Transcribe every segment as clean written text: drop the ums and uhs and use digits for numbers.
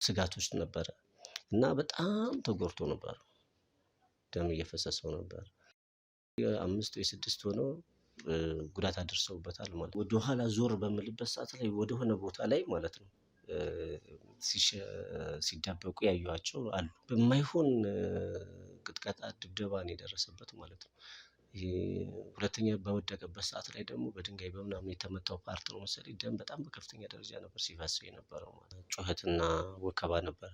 ስጋት ውስጥ ነበር እና በጣም ተጎድቶ ነበር። ደም እየፈሰሰው ነበር። የ5 ወይ 6 ሆኖ ጉዳት አድርሰውበታል ማለት ወደ ኋላ ዞር በመልበት ሰዓት ላይ ወደ ሆነ ቦታ ላይ ማለት ነው ሲደበቁ ያዩዋቸው አሉ። በማይሆን ቅጥቀጣ ድብደባ ነው የደረሰበት ማለት ነው። ሁለተኛ በወደቀበት ሰዓት ላይ ደግሞ በድንጋይ በምናምን የተመታው ፓርት ነው መሰለኝ ደም በጣም በከፍተኛ ደረጃ ነበር ሲፈሰው የነበረው ማለት ነው። ጩኸትና ወከባ ነበር።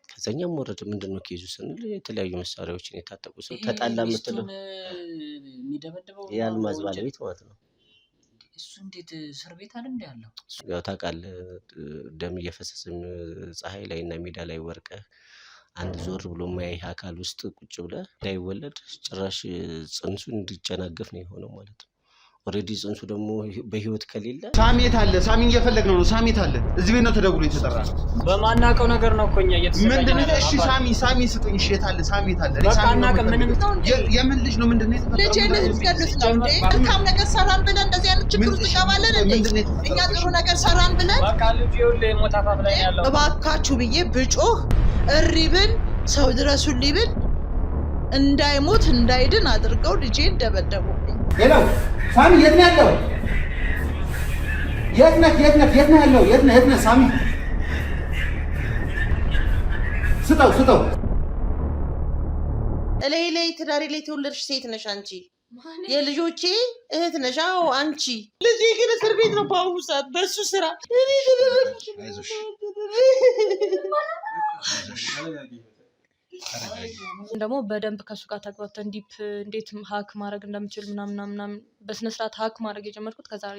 ከዛኛም ወረደ ምንድነው ኬዙ ስንል የተለያዩ መሳሪያዎችን የታጠቁ ሰው ተጣላ የምትለው የሚደበደበው የአልማዝ ባለቤት ማለት ነው። እሱ እንዴት እስር ቤት አይደል እንደ ያለው ያው ታውቃለህ ደም እየፈሰሰ ፀሐይ ላይ እና ሜዳ ላይ ወርቀህ አንድ ዞር ብሎ ማያይ አካል ውስጥ ቁጭ ብለህ እንዳይወለድ ጭራሽ ጽንሱ እንዲጨናገፍ ነው የሆነው ማለት ነው። ኦሬዲ ጽንሱ ደግሞ በህይወት ከሌለ ሳሚት አለ ሳሚን እየፈለግነው ነው። ሳሚት አለ እዚህ ቤት ነው ተደውሎ የተጠራ ነው። በማናቀው ነገር ነው እኮኛ እየተሰጠኝ ምንድነው? እሺ ሳሚ ስጡኝ። እሺ የት አለ ሳሚት አለ ሳሚ ምንም የምን ልጅ ነው? ምንድነው? ልጅ ልትገሉት ነው እንዴ? መልካም ነገር ሰራን ብለን እንደዚህ አይነት ችግር ውስጥ ገባለን እንዴ? እኛ ጥሩ ነገር ሰራን ብለን በቃ ልጅ ይኸውልህ ሞታፋፍ ላይ ያለው እባካችሁ ብዬ ብጮህ እሪብን ሰው ድረሱልኝ ብል እንዳይሞት እንዳይድን አድርገው ልጄን ደበደቡብኝ። ሄሎ ሳሚ የት ነው ያለው? የት ነህ ያለው? የት ነህ ሳሚ? ስጠው ላይ ትዳሬ ላይ ተወለድሽ ሴት ነሽ አንቺ። የልጆቼ እህት ነሽ። አዎ አንቺ። ልጄ ግን እስር ቤት ነው በአሁኑ ሰዓት በሱ ስራ። ደግሞ በደንብ ከሱ ጋር ተግባብተን እንዴት ሀክ ማድረግ እንደምችል ምናምን በስነ ስርዓት ሀክ ማድረግ የጀመርኩት ከዛሬ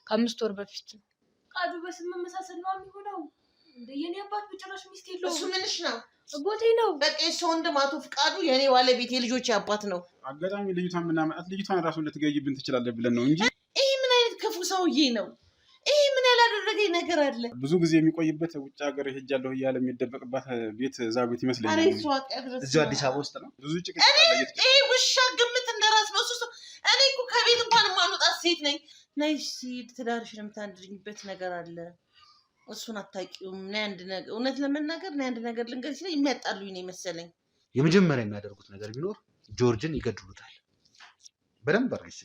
ከ5 ወር በፊት ነው። ቃዱ በስም መመሳሰል ነው የሚሆነው። የኔ አባት በጭራሽ ሚስት የለውም። እሱ ምንሽ ነው? አጎቴ ነው። በቃ እሱ ወንድም አቶ ፍቃዱ የኔ ባለቤት የልጆቼ አባት ነው። አጋጣሚ ልጅቷን ምናምን ልጅቷን ራሱ ልትገይብን ትችላለህ ብለን ነው እንጂ ይሄ ምን አይነት ክፉ ሰውዬ ነው? ይሄ ምን ያላደረገኝ ነገር አለ? ብዙ ጊዜ የሚቆይበት ውጭ ሀገር ሄጃለሁ እያለ የሚደበቅባት ቤት እዛ ቤት ይመስለኛል። እዚሁ አዲስ አበባ ውስጥ ነው። ብዙ ጭቅጭቅ አለ። ይሄ ውሻ ግምት እንደራስ ነው እሱ። እኔ እኮ ከቤት እንኳን የማልወጣት ሴት ነኝ። ነይ ሲድ ትዳርሽን የምታንድሪበት ነገር አለ። እሱን አታውቂውም። ነይ አንድ ነገር እውነት ለመናገር ነይ አንድ ነገር ልንገርሽ ላይ የሚያጣሉኝ ነው መሰለኝ። የመጀመሪያ የሚያደርጉት ነገር ቢኖር ጆርጅን ይገድሉታል። በደንብ አርግሽ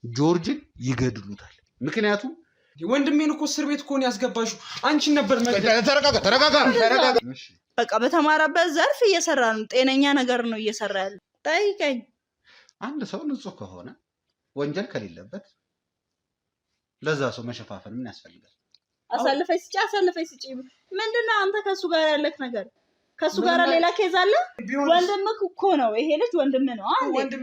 ጆርጅን ይገድሉታል። ምክንያቱም ወንድሜን እኮ እስር ቤት እኮ ነው ያስገባሽው። አንቺን ነበር ተረጋጋ። በቃ በተማረበት ዘርፍ እየሰራ ነው። ጤነኛ ነገር ነው እየሰራ ያለው። ጠይቀኝ። አንድ ሰው ንጹህ ከሆነ ወንጀል ከሌለበት ለዛ ሰው መሸፋፈን ምን ያስፈልጋል? አሳልፈይ ስጪ። ምንድነው አንተ ከሱ ጋር ያለክ ነገር? ከሱ ጋር ሌላ ኬዝ አለ? ወንድምህ እኮ ነው ይሄ ልጅ ወንድምህ ነው።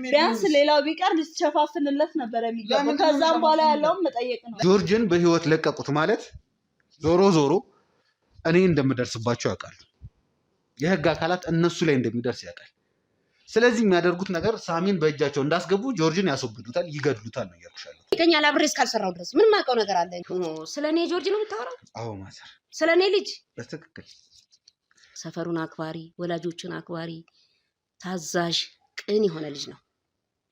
ቢያንስ ሌላው ቢቀር ልትሸፋፍንለት ነበር የሚገባው። ከዛም በኋላ ያለውን መጠየቅ ነው። ጆርጅን በህይወት ለቀቁት ማለት ዞሮ እኔ እንደምደርስባቸው ያውቃሉ። የህግ አካላት እነሱ ላይ እንደሚደርስ ያውቃል። ስለዚህ የሚያደርጉት ነገር ሳሚን በእጃቸው እንዳስገቡ ጆርጅን ያስወግዱታል፣ ይገድሉታል ነው ያልኩሻለሁ። ይገኛል አብሬ እስካልሰራው ድረስ ምን ማውቀው ነገር አለ? ስለኔ ጆርጅ ነው የምታወራው? አዎ ማዘር፣ ስለኔ ልጅ በትክክል ሰፈሩን አክባሪ፣ ወላጆችን አክባሪ፣ ታዛዥ፣ ቅን የሆነ ልጅ ነው።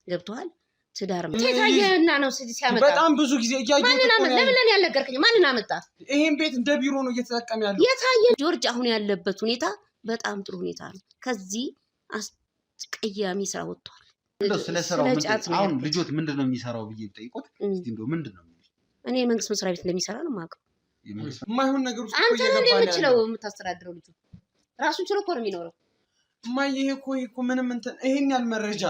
ገብቷል? ትዳር ታየና ነው ሲያመጣ በጣም ብዙ ጊዜ እያየሁ ለምን ያልነገርከኝ? ማንን አመጣ? ይሄን ቤት እንደ ቢሮ ነው እየተጠቀም ያለው። የታየ ጆርጅ አሁን ያለበት ሁኔታ በጣም ጥሩ ሁኔታ ነው። ከዚህ አስቀያሚ ስራ ወጥቷል። እንደው ስለ ስራው አሁን ልጆት ምንድነው የሚሰራው ብዬ ብጠይቆት እስቲ እንደው ምንድነው? እኔ መንግስት መስሪያ ቤት እንደሚሰራ ነው የማውቀው። የማይሆን ነገር ውስጥ አንተ ነው የምትችለው የምታስተዳድረው ልጅ ራሱን ችሎ እኮ ነው የሚኖረው። ማይ ይሄ እኮ ምንም እንትን ይሄን ያህል መረጃ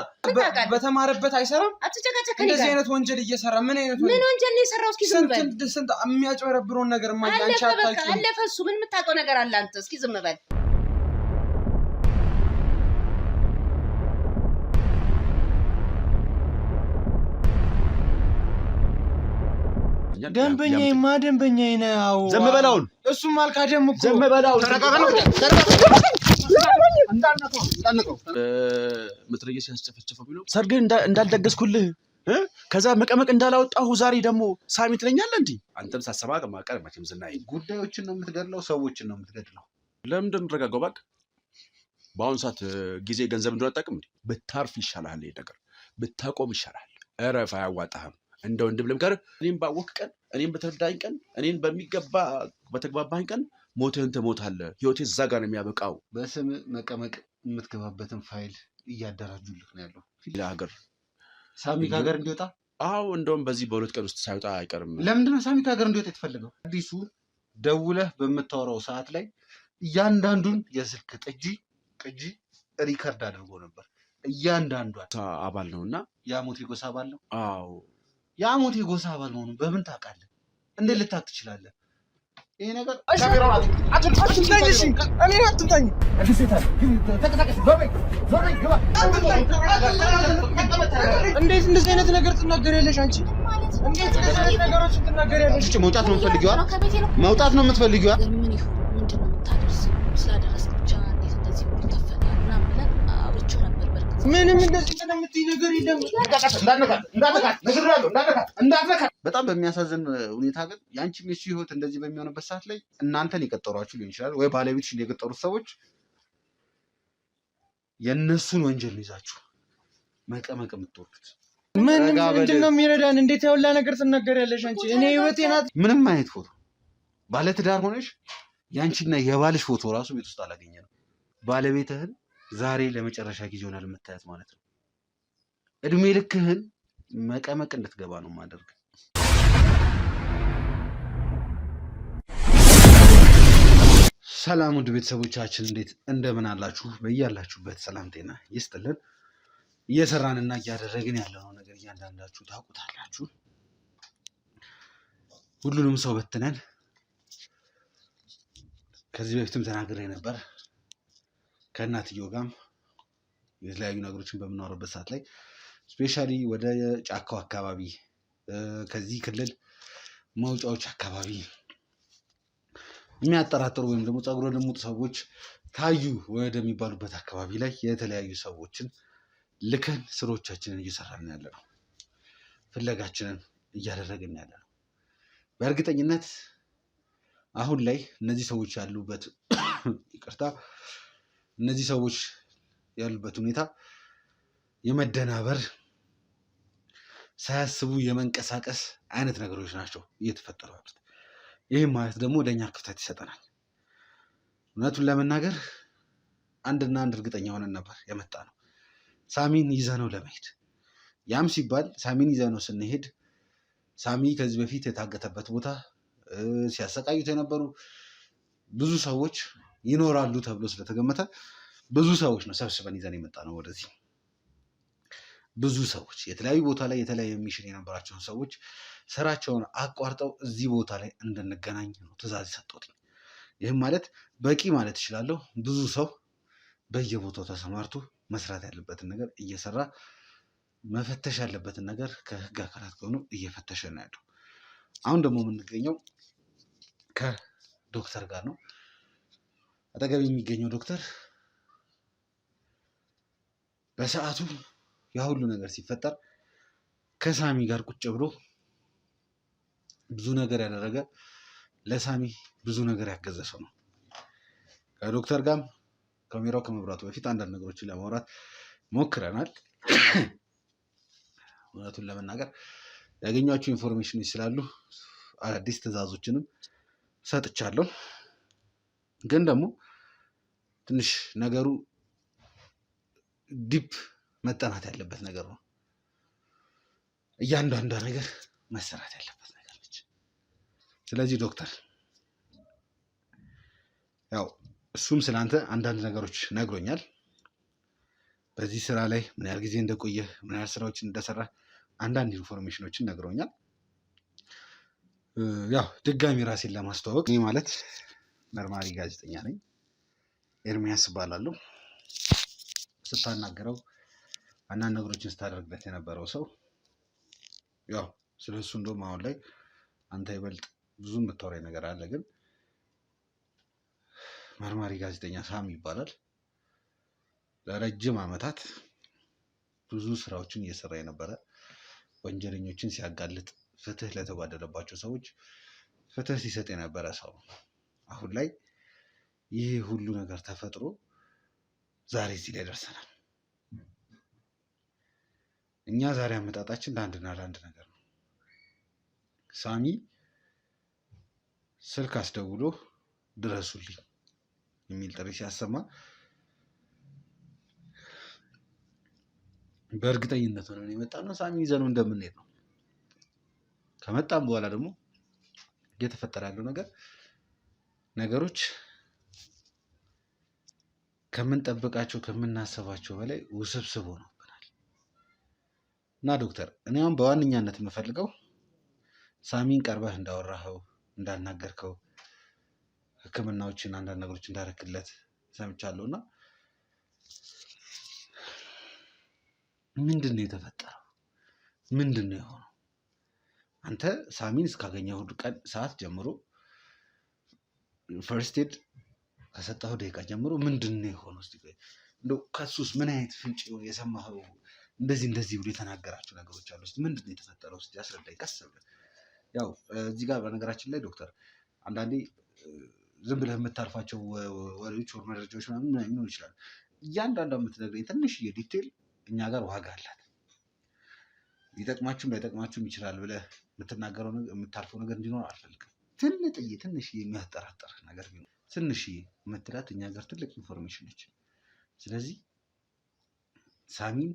በተማረበት አይሰራም። አትጨቃጨቅ። እንደዚህ አይነት ወንጀል እየሰራ ምን ወንጀል ነው የሰራው? እስኪ ዝም በል። ስንት የሚያጭበረብረውን ነገር ማይ አንቺ አታውቂም። አለፈ እሱ። ምን የምታውቀው ነገር አለ አንተ? እስኪ ዝም በል። ደንበኛዬ ነው። ዘም በላውን እሱም አልካደም እኮ ዘም በላውን። ተረጋጋ። መትረየስ ያስጨፈጨፈው ቢለው ሰርግ እንዳልደገስኩልህ ከዛ መቀመቅ እንዳላወጣሁ ዛሬ ደግሞ ሳሚ ትለኛለህ እንዴ? አንተም ሳሰባ ማቀር ማችም ዝናይ ጉዳዮችን ነው የምትገድለው፣ ሰዎችን ነው የምትገድለው። ለምን እንደምትረጋጋው ባክ? በአሁን ሰዓት ጊዜ ገንዘብ እንደሆነ አታውቅም እንዴ? ብታርፍ ይሻላል፣ ይሄ ነገር ብታቆም ይሻላል። እረፍ፣ አያዋጣህም። እንደው እንድብለም ጋር እኔም ባወቅ ቀን እኔም በተረዳኝ ቀን እኔን በሚገባ በተግባባኝ ቀን ሞትህን ትሞታለህ። ህይወቴ እዛ ጋር ነው የሚያበቃው። በስም መቀመቅ የምትገባበትን ፋይል እያደራጁልህ ነው ያለው። ሌላ ሀገር ሳሚ ከሀገር እንዲወጣ? አዎ እንደውም በዚህ በ2 ቀን ውስጥ ሳይወጣ አይቀርም። ለምንድነው ሳሚ ከሀገር እንዲወጣ የተፈለገው? አዲሱ ደውለህ በምታወራው ሰዓት ላይ እያንዳንዱን የስልክ ቅጂ ሪከርድ አድርጎ ነበር። እያንዳንዷን አባል ነው እና የአሞቴ ጎሳ አባል ነው። አዎ የአሞቴ ጎሳ አባል መሆኑ በምን ታውቃለህ? እንዴት ልታውቅ ትችላለህ? ይሄ ነገር እንዴት እንደዚህ አይነት ነገር ትናገሪያለሽ አንቺ? እንዴት እንደዚህ አይነት ነገሮች ትናገሪያለሽ? መውጣት ነው የምትፈልጊው? መውጣት ነው የምትፈልጊው? ምን ይሁን ምንድን ነው የምታደርሰው? ስላደረስክ ብቻ እንዴት እንደዚህ ይከፈላል ምናምን ብለን አውርቼው ነበር። በርግጥ ምንም እንደዚህ የምትይ ነገር የለም። እንዳትነካት። በጣም በሚያሳዝን ሁኔታ ግን የአንቺም የሱ ህይወት እንደዚህ በሚሆንበት ሰዓት ላይ እናንተን የቀጠሯችሁ ሊሆን ይችላል፣ ወይ ባለቤትሽን የቀጠሩት ሰዎች የእነሱን ወንጀል ይዛችሁ መቀመቅ የምትወዱት ምንድን ነው የሚረዳን? እንዴት ያውላ ነገር ትናገሪያለሽ አንቺ? እኔ ህይወቴ ናት። ምንም አይነት ፎቶ ባለትዳር ሆነሽ የአንቺና የባልሽ ፎቶ ራሱ ቤት ውስጥ አላገኘንም። ባለቤትህን ዛሬ ለመጨረሻ ጊዜ ሆናል የምታያት ማለት ነው። እድሜ ልክህን መቀመቅ እንድትገባ ነው ማደርግ። ሰላም ውድ ቤተሰቦቻችን እንዴት እንደምን አላችሁ? በያላችሁበት ሰላም ጤና ይስጥልን። እየሰራንና እያደረግን ያለነው ነገር እያንዳንዳችሁ ታውቁታላችሁ። ሁሉንም ሰው በትነን ከዚህ በፊትም ተናግሬ ነበር። ከእናትየው ጋርም የተለያዩ ነገሮችን በምናወራበት ሰዓት ላይ ስፔሻሊ ወደ ጫካው አካባቢ ከዚህ ክልል መውጫዎች አካባቢ የሚያጠራጥሩ ወይም ደግሞ ጸጉረ ልሙጥ ሰዎች ታዩ ወደሚባሉበት አካባቢ ላይ የተለያዩ ሰዎችን ልከን ስሮቻችንን እየሰራን ያለ ነው። ፍለጋችንን እያደረግን ያለ ነው። በእርግጠኝነት አሁን ላይ እነዚህ ሰዎች ያሉበት እነዚህ ሰዎች ያሉበት ሁኔታ የመደናበር ሳያስቡ የመንቀሳቀስ አይነት ነገሮች ናቸው እየተፈጠሩ ያሉት። ይህም ማለት ደግሞ ወደኛ ክፍተት ይሰጠናል። እውነቱን ለመናገር አንድና አንድ እርግጠኛ ሆነን ነበር የመጣ ነው ሳሚን ይዘነው ለመሄድ። ያም ሲባል ሳሚን ይዘነው ስንሄድ ሳሚ ከዚህ በፊት የታገተበት ቦታ ሲያሰቃዩት የነበሩ ብዙ ሰዎች ይኖራሉ ተብሎ ስለተገመተ ብዙ ሰዎች ነው ሰብስበን ይዘን የመጣ ነው ወደዚህ። ብዙ ሰዎች የተለያዩ ቦታ ላይ የተለያየ ሚሽን የነበራቸውን ሰዎች ስራቸውን አቋርጠው እዚህ ቦታ ላይ እንድንገናኝ ነው ትዕዛዝ የሰጠሁት። ይህም ማለት በቂ ማለት እችላለሁ። ብዙ ሰው በየቦታው ተሰማርቶ መስራት ያለበትን ነገር እየሰራ መፈተሽ ያለበትን ነገር ከህግ አካላት ከሆኑ እየፈተሸ ነው ያለው። አሁን ደግሞ የምንገኘው ከዶክተር ጋር ነው። አጠገብ የሚገኘው ዶክተር በሰዓቱ ያ ሁሉ ነገር ሲፈጠር ከሳሚ ጋር ቁጭ ብሎ ብዙ ነገር ያደረገ፣ ለሳሚ ብዙ ነገር ያገዘ ሰው ነው። ከዶክተር ጋርም ካሜራው ከመብራቱ በፊት አንዳንድ ነገሮችን ለማውራት ሞክረናል። እውነቱን ለመናገር ያገኟቸው ኢንፎርሜሽኖች ስላሉ አዳዲስ ትዕዛዞችንም ሰጥቻለሁ። ግን ደግሞ ትንሽ ነገሩ ዲፕ መጠናት ያለበት ነገር ነው። እያንዳንዷ ነገር መሰራት ያለበት ነገር ነች። ስለዚህ ዶክተር ያው እሱም ስለአንተ አንዳንድ ነገሮች ነግሮኛል። በዚህ ስራ ላይ ምን ያህል ጊዜ እንደቆየ፣ ምን ያህል ስራዎችን እንደሰራ አንዳንድ ኢንፎርሜሽኖችን ነግሮኛል። ያው ድጋሚ ራሴን ለማስተዋወቅ እኔ ማለት መርማሪ ጋዜጠኛ ነኝ፣ ኤርሚያስ እባላለሁ። ስታናገረው አንዳንድ ነገሮችን ስታደርግለት የነበረው ሰው ያው ስለ እሱ እንደውም አሁን ላይ አንተ ይበልጥ ብዙ የምታወራኝ ነገር አለ። ግን መርማሪ ጋዜጠኛ ሳሚ ይባላል። ለረጅም ዓመታት ብዙ ስራዎችን እየሰራ የነበረ፣ ወንጀለኞችን ሲያጋልጥ፣ ፍትህ ለተጓደለባቸው ሰዎች ፍትህ ሲሰጥ የነበረ ሰው። አሁን ላይ ይህ ሁሉ ነገር ተፈጥሮ ዛሬ እዚህ ላይ ደርሰናል። እኛ ዛሬ አመጣጣችን ለአንድና ለአንድ ነገር ነው። ሳሚ ስልክ አስደውሎ ድረሱልኝ የሚል ጥሪ ሲያሰማ በእርግጠኝነት ነው የመጣነው። ሳሚ ይዘነው እንደምንሄድ ነው። ከመጣም በኋላ ደግሞ እየተፈጠረ ያለው ነገሮች ከምንጠብቃቸው ከምናስባቸው በላይ ውስብስብ ሆኖብናል እና ዶክተር እኔ አሁን በዋነኛነት የምፈልገው ሳሚን ቀርበህ እንዳወራኸው እንዳናገርከው ሕክምናዎችን አንዳንድ ነገሮች እንዳረክለት ሰምቻለሁ እና ምንድን ነው የተፈጠረው? ምንድን ነው የሆነው? አንተ ሳሚን እስካገኘው ቀን ሰዓት ጀምሮ ፈርስት ኤድ ከሰጠኸው ደቂቃ ጀምሮ ምንድን ነው የሆነው? እንደው ከሱስ ምን አይነት ፍንጭ የሰማኸው? እንደዚህ ብሎ የተናገራቸው ነገሮች አሉ። ምንድን ነው የተፈጠረው? እስኪ አስረዳኝ ቀስ ብለህ። ያው እዚህ ጋር በነገራችን ላይ ዶክተር አንዳንዴ ዝም ብለህ የምታልፋቸው ወሬዎች ወር መረጃዎች ምናምን ሊሆኑ ይችላሉ። እያንዳንዷ የምትነግረኝ ትንሽዬ ዲቴል እኛ ጋር ዋጋ አላት። ሊጠቅማችሁም ላይጠቅማችሁም ይችላል ብለህ የምትናገረው የምታልፈው ነገር እንዲኖር አልፈልግም። ትንሽዬ የሚያጠራጥር ነገር ቢኖር ትንሽዬ የምትላት እኛ ጋር ትልቅ ኢንፎርሜሽን ነች። ስለዚህ ሳሚን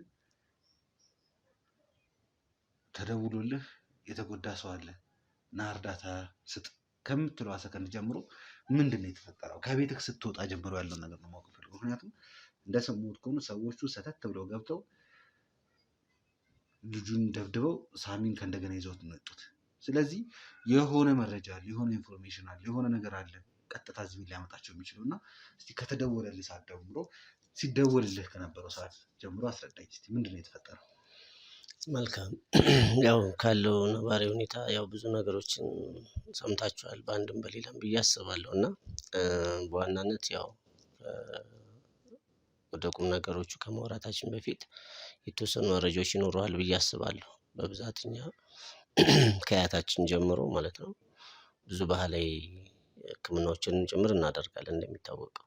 ተደውሎልህ የተጎዳ ሰው አለ እና እርዳታ ስጥ ከምትለዋ ሰከንድ ጀምሮ ምንድን ነው የተፈጠረው? ከቤትህ ስትወጣ ጀምሮ ያለውን ነገር ነው ማወቅ ፈልገው። ምክንያቱም እንደሰሙት ከሆኑ ሰዎቹ ሰተት ብለው ገብተው ልጁን ደብድበው ሳሚን ከእንደገና ይዘውት መጡት። ስለዚህ የሆነ መረጃ አለ፣ የሆነ ኢንፎርሜሽን አለ፣ የሆነ ነገር አለ ቀጥታ እዚህ ሊያመጣቸው የሚችለው እና እስቲ ከተደወለልህ ሰዓት ጀምሮ ሲደወልልህ ከነበረው ሰዓት ጀምሮ አስረዳኝ እስቲ ምንድን ነው የተፈጠረው? መልካም ያው ካለው ነባራዊ ሁኔታ ያው ብዙ ነገሮችን ሰምታችኋል በአንድም በሌላም ብዬ አስባለሁ እና በዋናነት ያው ወደ ቁም ነገሮቹ ከማውራታችን በፊት የተወሰኑ መረጃዎች ይኖረዋል ብዬ አስባለሁ። በብዛት እኛ ከአያታችን ጀምሮ ማለት ነው ብዙ ባህላዊ ሕክምናዎችን ጭምር እናደርጋለን እንደሚታወቀው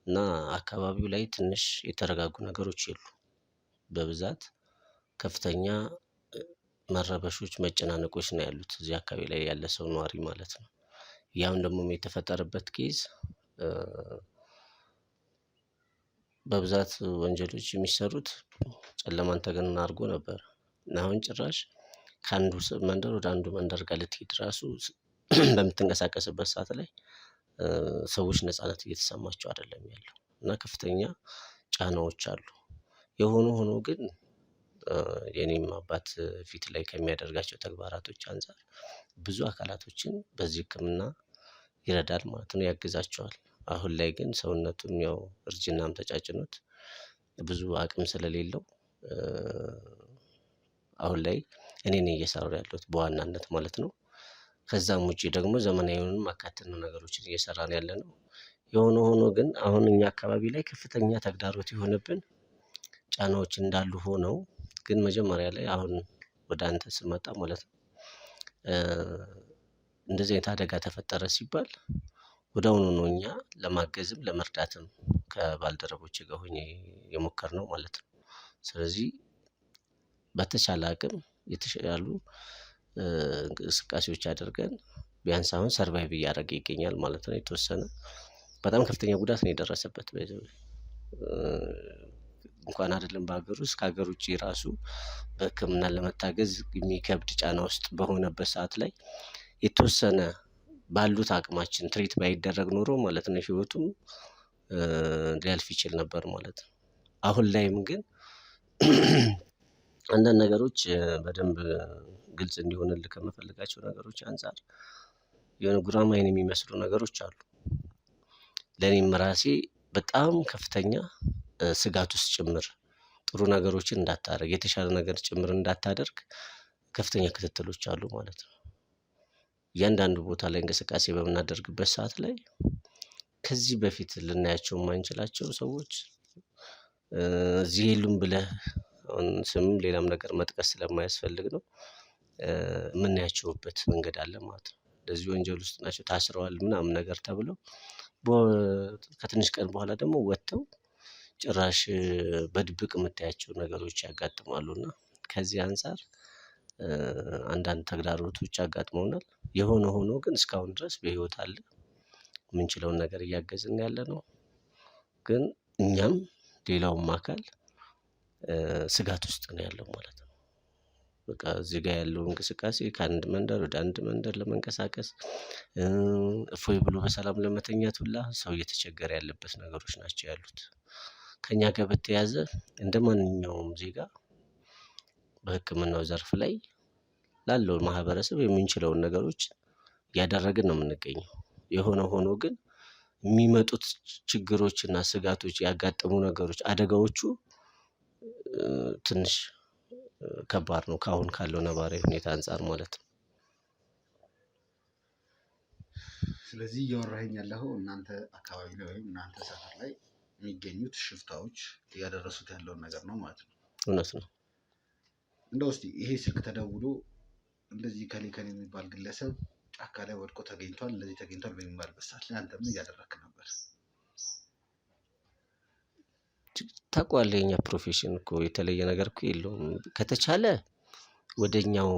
እና አካባቢው ላይ ትንሽ የተረጋጉ ነገሮች የሉ። በብዛት ከፍተኛ መረበሾች፣ መጨናነቆች ነው ያሉት እዚህ አካባቢ ላይ ያለ ሰው ነዋሪ ማለት ነው። ያም ደግሞ የተፈጠረበት ኬዝ በብዛት ወንጀሎች የሚሰሩት ጨለማን ተገን አድርጎ ነበር እና አሁን ጭራሽ ከአንዱ መንደር ወደ አንዱ መንደር ጋር ልትሄድ ራሱ በምትንቀሳቀስበት ሰዓት ላይ ሰዎች ነፃነት እየተሰማቸው አይደለም ያለው እና ከፍተኛ ጫናዎች አሉ። የሆነ ሆኖ ግን የኔም አባት ፊት ላይ ከሚያደርጋቸው ተግባራቶች አንፃር ብዙ አካላቶችን በዚህ ሕክምና ይረዳል ማለት ነው፣ ያግዛቸዋል። አሁን ላይ ግን ሰውነቱም ያው እርጅናም ተጫጭኖት ብዙ አቅም ስለሌለው አሁን ላይ እኔ ነኝ እየሰራሁ ያለሁት በዋናነት ማለት ነው። ከዛም ውጪ ደግሞ ዘመናዊውንም አካተን ነገሮችን እየሰራን ያለነው። የሆነ ሆኖ ግን አሁን እኛ አካባቢ ላይ ከፍተኛ ተግዳሮት የሆነብን ጫናዎች እንዳሉ ሆነው ግን መጀመሪያ ላይ አሁን ወደ አንተ ስመጣ ማለት ነው እንደዚህ አይነት አደጋ ተፈጠረ ሲባል ወዲያውኑ ነው እኛ ለማገዝም ለመርዳትም ከባልደረቦቼ ጋር ሆኜ የሞከርነው ማለት ነው። ስለዚህ በተቻለ አቅም የተሻሉ እንቅስቃሴዎች አድርገን ቢያንስ አሁን ሰርቫይቭ እያደረገ ይገኛል ማለት ነው። የተወሰነ በጣም ከፍተኛ ጉዳት ነው የደረሰበት። እንኳን አይደለም በሀገር ውስጥ ከሀገር ውጭ ራሱ በሕክምና ለመታገዝ የሚከብድ ጫና ውስጥ በሆነበት ሰዓት ላይ የተወሰነ ባሉት አቅማችን ትሪት ባይደረግ ኖሮ ማለት ነው ህይወቱም ሊያልፍ ይችል ነበር ማለት ነው። አሁን ላይም ግን አንዳንድ ነገሮች በደንብ ግልጽ እንዲሆንልህ ከምፈልጋቸው ነገሮች አንፃር የሆነ ጉራማይን የሚመስሉ ነገሮች አሉ። ለእኔም ራሴ በጣም ከፍተኛ ስጋት ውስጥ ጭምር ጥሩ ነገሮችን እንዳታደርግ የተሻለ ነገር ጭምር እንዳታደርግ ከፍተኛ ክትትሎች አሉ ማለት ነው። እያንዳንዱ ቦታ ላይ እንቅስቃሴ በምናደርግበት ሰዓት ላይ ከዚህ በፊት ልናያቸው የማንችላቸው ሰዎች እዚህ የሉም ብለህ ስምም ሌላም ነገር መጥቀስ ስለማያስፈልግ ነው የምናያቸውበት መንገድ አለ ማለት ነው። እንደዚህ ወንጀል ውስጥ ናቸው ታስረዋል ምናምን ነገር ተብለው ከትንሽ ቀን በኋላ ደግሞ ወጥተው ጭራሽ በድብቅ የምታያቸው ነገሮች ያጋጥማሉና ከዚህ አንፃር አንዳንድ ተግዳሮቶች ያጋጥመውናል። የሆነ ሆኖ ግን እስካሁን ድረስ በህይወት አለ። የምንችለውን ነገር እያገዝን ያለነው። ግን እኛም ሌላውም አካል ስጋት ውስጥ ነው ያለው ማለት ነው። በቃ እዚህ ጋር ያለው እንቅስቃሴ ከአንድ መንደር ወደ አንድ መንደር ለመንቀሳቀስ እፎይ ብሎ በሰላም ለመተኛት ሁላ ሰው እየተቸገረ ያለበት ነገሮች ናቸው ያሉት። ከኛ ጋር በተያያዘ እንደ ማንኛውም ዜጋ በሕክምናው ዘርፍ ላይ ላለው ማህበረሰብ የምንችለውን ነገሮች እያደረግን ነው የምንገኘው። የሆነ ሆኖ ግን የሚመጡት ችግሮችና ስጋቶች ያጋጠሙ ነገሮች አደጋዎቹ ትንሽ ከባድ ነው ከአሁን ካለው ነባራዊ ሁኔታ አንፃር ማለት ነው። ስለዚህ እያወራኸኝ ያለኸው እናንተ አካባቢ ላይ ወይም እናንተ ሰፈር ላይ የሚገኙት ሽፍታዎች እያደረሱት ያለውን ነገር ነው ማለት ነው። እውነት ነው። እንደው እስኪ ይሄ ስልክ ተደውሎ እንደዚህ ከሌ የሚባል ግለሰብ ጫካ ላይ ወድቆ ተገኝቷል፣ እንደዚህ ተገኝቷል በሚባልበት ሰዓት ላይ አንተ ምን እያደረክ ነበር? ታውቀዋለህ የኛ ፕሮፌሽን እኮ የተለየ ነገር እኮ የለውም። ከተቻለ ወደኛው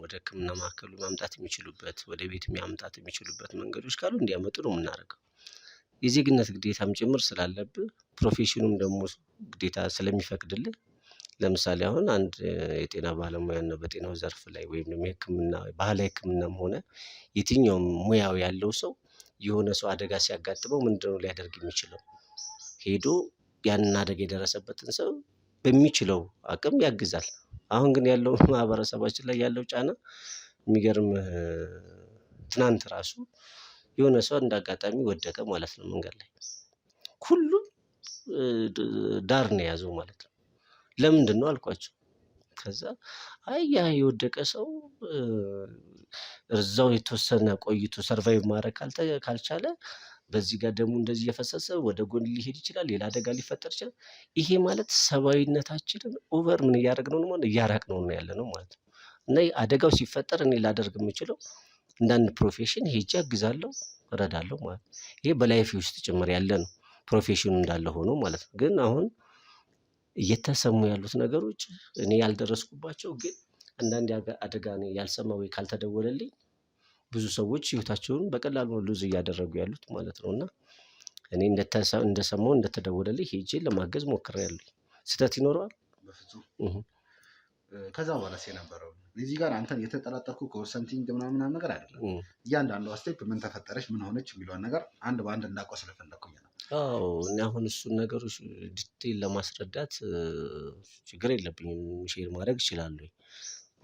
ወደ ሕክምና ማዕከሉ ማምጣት የሚችሉበት ወደ ቤት ማምጣት የሚችሉበት መንገዶች ካሉ እንዲያመጡ ነው የምናደርገው። የዜግነት ግዴታም ጭምር ስላለብህ ፕሮፌሽኑም ደግሞ ግዴታ ስለሚፈቅድልህ ለምሳሌ አሁን አንድ የጤና ባለሙያ ነው በጤናው ዘርፍ ላይ ወይም ደግሞ የሕክምና ባህላዊ ሕክምናም ሆነ የትኛውም ሙያው ያለው ሰው የሆነ ሰው አደጋ ሲያጋጥመው ምንድነው ሊያደርግ የሚችለው? ሄዶ ያንን አደጋ የደረሰበትን ሰው በሚችለው አቅም ያግዛል። አሁን ግን ያለው ማህበረሰባችን ላይ ያለው ጫና የሚገርምህ ትናንት ራሱ የሆነ ሰው እንደ አጋጣሚ ወደቀ ማለት ነው መንገድ ላይ። ሁሉም ዳር ነው የያዘው ማለት ነው። ለምንድን ነው አልኳቸው። ከዛ አይ ያ የወደቀ ሰው እዛው የተወሰነ ቆይቶ ሰርቫይቭ ማድረግ ካልቻለ በዚህ ጋር ደግሞ እንደዚህ እየፈሰሰ ወደ ጎን ሊሄድ ይችላል፣ ሌላ አደጋ ሊፈጠር ይችላል። ይሄ ማለት ሰብአዊነታችንን ኦቨር ምን እያደረግነው ነው ማለት እያራቅነው ነው ያለነው ማለት ነው። እና አደጋው ሲፈጠር እኔ ላደርግ የምችለው እንዳንድ ፕሮፌሽን ሄጄ አግዛለሁ፣ እረዳለሁ ማለት ነው። ይሄ በላይፍ ውስጥ ጭምር ያለ ነው ፕሮፌሽኑ እንዳለ ሆኖ ማለት ነው። ግን አሁን እየተሰሙ ያሉት ነገሮች እኔ ያልደረስኩባቸው ግን አንዳንድ አደጋ እኔ ያልሰማ ወይ ካልተደወለልኝ ብዙ ሰዎች ህይወታቸውን በቀላሉ ሉዝ እያደረጉ ያሉት ማለት ነው። እና እኔ እንደሰማው እንደተደወለልኝ ሄጄ ለማገዝ ሞክሬያለሁ። ስህተት ይኖረዋል በፍጹም። ከዛ በኋላ የነበረው እዚህ ጋር አንተን የተጠራጠርኩ ከወሰንቲንግ ምናምን ነገር አይደለም። እያንዳንዱ ስቴፕ ምን ተፈጠረች ምን ሆነች የሚለውን ነገር አንድ በአንድ እንዳውቀው ስለፈለኩኝ ነው። አዎ እኔ አሁን እሱን ነገሮች ዲቴል ለማስረዳት ችግር የለብኝም፣ ሼር ማድረግ እችላለሁ።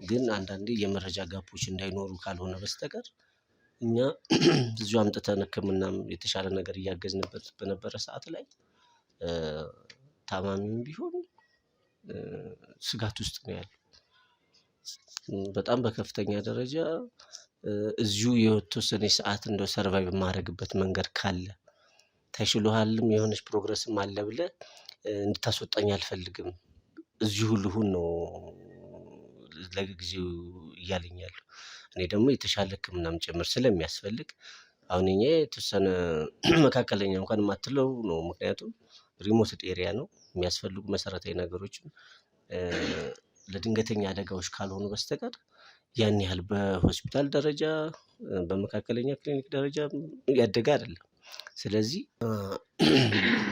ግን አንዳንዴ የመረጃ ጋፖች እንዳይኖሩ ካልሆነ በስተቀር እኛ እዚሁ አምጥተን ሕክምናም የተሻለ ነገር እያገዝንበት በነበረ ሰዓት ላይ ታማሚም ቢሆን ስጋት ውስጥ ነው ያለው። በጣም በከፍተኛ ደረጃ እዚሁ የተወሰነ ሰዓት እንደው ሰርቫይቭ የማደርግበት መንገድ ካለ ተሽሎሃልም የሆነች ፕሮግረስም አለ ብለህ እንድታስወጣኝ አልፈልግም፣ እዚሁ ልሁን ነው ለጊዜው እያለኝ ያለው። እኔ ደግሞ የተሻለ ሕክምናም ጭምር ስለሚያስፈልግ አሁን እኛ የተወሰነ መካከለኛ እንኳን የማትለው ነው። ምክንያቱም ሪሞትድ ኤሪያ ነው። የሚያስፈልጉ መሰረታዊ ነገሮችም ለድንገተኛ አደጋዎች ካልሆኑ በስተቀር ያን ያህል በሆስፒታል ደረጃ በመካከለኛ ክሊኒክ ደረጃ ያደገ አይደለም። ስለዚህ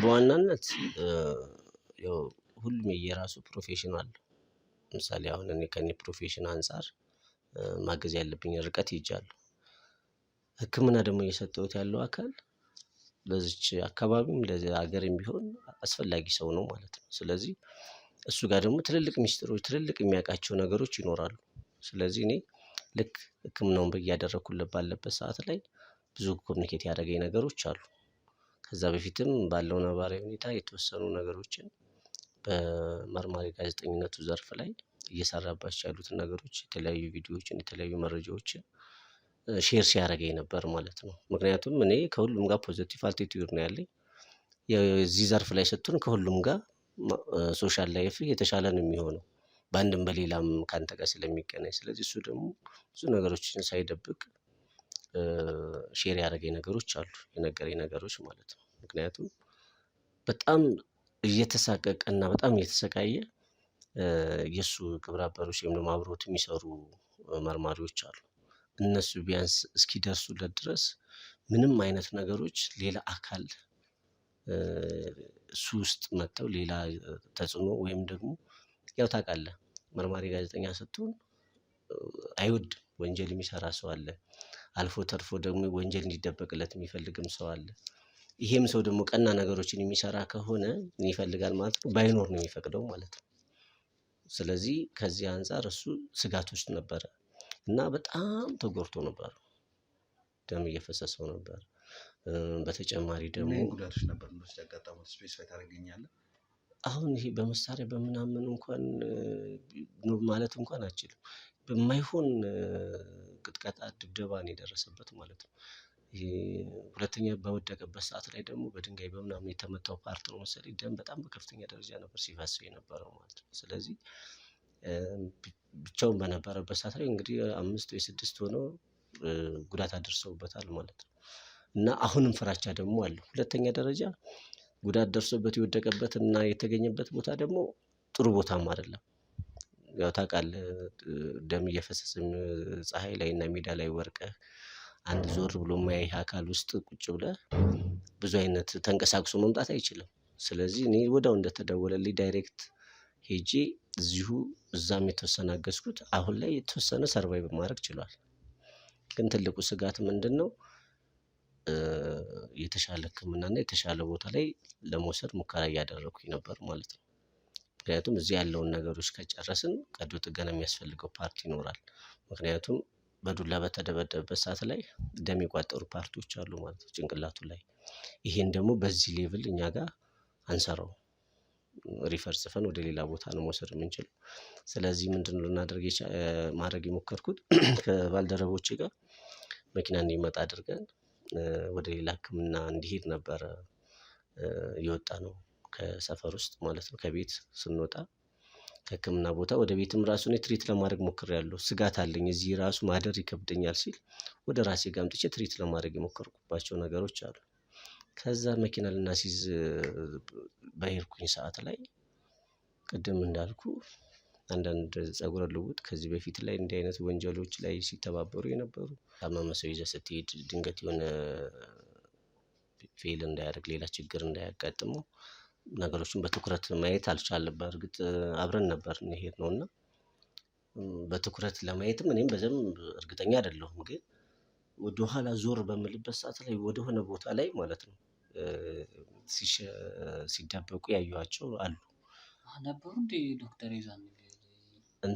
በዋናነት ያው ሁሉም የየራሱ ፕሮፌሽን አለው። ለምሳሌ አሁን እኔ ከኔ ፕሮፌሽን አንፃር ማገዝ ያለብኝ ርቀት ሄጃለሁ። ሕክምና ደግሞ እየሰጠሁት ያለው አካል ለዚች አካባቢም ለዚህ ሀገርም ቢሆን አስፈላጊ ሰው ነው ማለት ነው። ስለዚህ እሱ ጋር ደግሞ ትልልቅ ሚስጥሮች ትልልቅ የሚያውቃቸው ነገሮች ይኖራሉ። ስለዚህ እኔ ልክ ሕክምናውን እያደረኩለት ባለበት ሰዓት ላይ ብዙ ኮሚኒኬት ያደረገኝ ነገሮች አሉ። ከዛ በፊትም ባለው ነባራዊ ሁኔታ የተወሰኑ ነገሮችን በመርማሪ ጋዜጠኝነቱ ዘርፍ ላይ እየሰራባቸው ያሉትን ነገሮች የተለያዩ ቪዲዮዎችን የተለያዩ መረጃዎችን ሼር ሲያደርገኝ ነበር ማለት ነው። ምክንያቱም እኔ ከሁሉም ጋር ፖዚቲቭ አቲቲዩድ ነው ያለኝ። የዚህ ዘርፍ ላይ ስትሆን ከሁሉም ጋር ሶሻል ላይፍ የተሻለ ነው የሚሆነው በአንድም በሌላም ከአንተ ጋር ስለሚገናኝ። ስለዚህ እሱ ደግሞ ብዙ ነገሮችን ሳይደብቅ ሼር ያደረገኝ ነገሮች አሉ፣ የነገረኝ ነገሮች ማለት ነው። ምክንያቱም በጣም እየተሳቀቀ እና በጣም እየተሰቃየ የእሱ ግብረ አበሮች ወይም ደግሞ አብሮት የሚሰሩ መርማሪዎች አሉ። እነሱ ቢያንስ እስኪደርሱለት ድረስ ምንም አይነት ነገሮች ሌላ አካል እሱ ውስጥ መጥተው ሌላ ተጽዕኖ ወይም ደግሞ ያው ታውቃለህ መርማሪ ጋዜጠኛ ስትሆን አይወድም ወንጀል የሚሰራ ሰው አለ። አልፎ ተርፎ ደግሞ ወንጀል እንዲደበቅለት የሚፈልግም ሰው አለ። ይሄም ሰው ደግሞ ቀና ነገሮችን የሚሰራ ከሆነ ይፈልጋል ማለት ነው፣ ባይኖር ነው የሚፈቅደው ማለት ነው። ስለዚህ ከዚህ አንፃር እሱ ስጋት ውስጥ ነበረ እና በጣም ተጎድቶ ነበር፣ ደም እየፈሰሰው ነበር። በተጨማሪ ደግሞ ጉዳቶች ነበር እንደዚህ ያጋጠሙት ስፔሲፋይ ታደርገኛለህ? አሁን ይሄ በመሳሪያ በምናምን እንኳን ማለት እንኳን አልችልም። በማይሆን ቅጥቀጣ ድብደባ ነው የደረሰበት ማለት ነው። ሁለተኛ በወደቀበት ሰዓት ላይ ደግሞ በድንጋይ በምናምን የተመታው ፓርት ነው መሰለኝ ደም በጣም በከፍተኛ ደረጃ ነበር ሲፈሰው የነበረው ማለት ነው። ስለዚህ ብቻውን በነበረበት ሰዓት ላይ እንግዲህ 5 ወይ 6 ሆነው ጉዳት አድርሰውበታል ማለት ነው። እና አሁንም ፍራቻ ደግሞ አለው። ሁለተኛ ደረጃ ጉዳት ደርሶበት የወደቀበት እና የተገኘበት ቦታ ደግሞ ጥሩ ቦታም አይደለም። ያው ታውቃለህ ደም እየፈሰሰም ፀሐይ ላይ እና ሜዳ ላይ ወርቀህ አንድ ዞር ብሎ የማያይህ አካል ውስጥ ቁጭ ብለህ ብዙ አይነት ተንቀሳቅሶ መምጣት አይችልም። ስለዚህ እኔ ወዲያው እንደተደወለልኝ ዳይሬክት ሄጄ እዚሁ እዛም የተወሰነ አገዝኩት። አሁን ላይ የተወሰነ ሰርቫይቭ ማድረግ ችሏል። ግን ትልቁ ስጋት ምንድነው? የተሻለ ሕክምና እና የተሻለ ቦታ ላይ ለመውሰድ ሙከራ እያደረኩኝ ነበር ማለት ነው። ምክንያቱም እዚህ ያለውን ነገሮች ከጨረስን ቀዶ ጥገና የሚያስፈልገው ፓርት ይኖራል። ምክንያቱም በዱላ በተደበደበበት ሰዓት ላይ ደም የቋጠሩ ፓርቶች አሉ ማለት ነው ጭንቅላቱ ላይ። ይሄን ደግሞ በዚህ ሌቭል እኛ ጋር አንሰራውም። ሪፈር ጽፈን ወደ ሌላ ቦታ ነው መውሰድ የምንችለው። ስለዚህ ምንድነው ልናደርግ ማድረግ የሞከርኩት ከባልደረቦቼ ጋር መኪና እንዲመጣ አድርገን ወደ ሌላ ሕክምና እንዲሄድ ነበረ የወጣነው ከሰፈር ውስጥ ማለት ነው። ከቤት ስንወጣ ከሕክምና ቦታ ወደ ቤትም ራሱን ትሪት ለማድረግ ሞክሬያለሁ። ስጋት አለኝ እዚህ ራሱ ማደር ይከብደኛል ሲል ወደ ራሴ ጋር አምጥቼ ትሪት ለማድረግ የሞከርኩባቸው ነገሮች አሉ። ከዛ መኪና ልናስይዝ በሄድኩኝ ሰዓት ላይ ቅድም እንዳልኩ አንዳንድ ፀጉረ ልውጥ ከዚህ በፊት ላይ እንዲህ አይነት ወንጀሎች ላይ ሲተባበሩ የነበሩ ታመመ ሰው ይዘህ ስትሄድ ድንገት የሆነ ፌል እንዳያደርግ ሌላ ችግር እንዳያጋጥመው ነገሮችን በትኩረት ማየት አልቻለም። በእርግጥ አብረን ነበር የሄድነው እና በትኩረት ለማየትም እኔም በደንብ እርግጠኛ አይደለሁም። ግን ወደኋላ ዞር በምልበት ሰዓት ላይ ወደሆነ ቦታ ላይ ማለት ነው ሲደበቁ ያየኋቸው አሉ። ነበሩ እንዴ ዶክተር ይዛን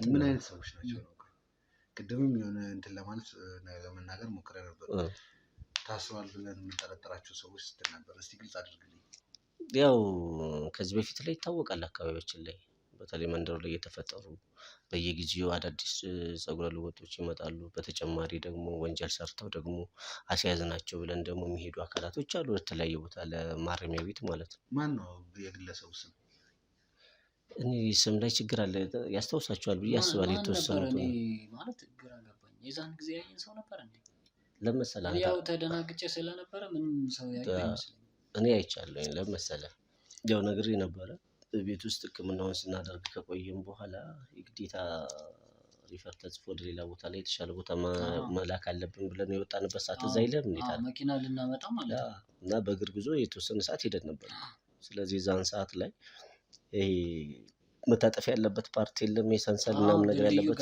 ምን አይነት ሰዎች ናቸው? ቅድምም የሆነ እንትን ለማለት ለመናገር ሞክሬ ነበር። ታስሯል ብለን የምንጠረጠራቸው ሰዎች ስትል ነበር። እስቲ ግልጽ አድርግልኝ። ያው ከዚህ በፊት ላይ ይታወቃል አካባቢያችን ላይ በተለይ መንደሩ ላይ የተፈጠሩ በየጊዜው አዳዲስ ፀጉረ ልውጦች ይመጣሉ። በተጨማሪ ደግሞ ወንጀል ሰርተው ደግሞ አስያዝናቸው ብለን ደግሞ የሚሄዱ አካላቶች አሉ በተለያየ ቦታ ለማረሚያ ቤት ማለት ነው። ማን ነው የግለሰቡ ስም? እኔ ስም ላይ ችግር አለ ያስታውሳቸዋል ብዬ አስባለሁ። የተወሰኑት ማለት ግራ ገባኝ። የዛን ጊዜ ያየን ሰው ነበር እንዴ? ለመሰለህ ያው ተደናግጬ ስለነበረ ምንም ሰው ያየ አይመስለኝም። እኔ አይቻለሁኝ። ለመሰለህ ያው ነግሬ ነበረ ቤት ውስጥ ሕክምናውን ስናደርግ ከቆየም በኋላ የግዴታ ሪፈር ተጽፎ ወደ ሌላ ቦታ ላይ የተሻለ ቦታ መላክ አለብን ብለን የወጣንበት ሰዓት እዛ የለም እንዴት አለ መኪና ልናመጣ ማለት ነው። እና በእግር ጉዞ የተወሰነ ሰዓት ሄደን ነበር። ስለዚህ ዛን ሰዓት ላይ ይሄ መታጠፍ ያለበት ፓርት የለም የሰንሰል ምናምን ነገር ያለበት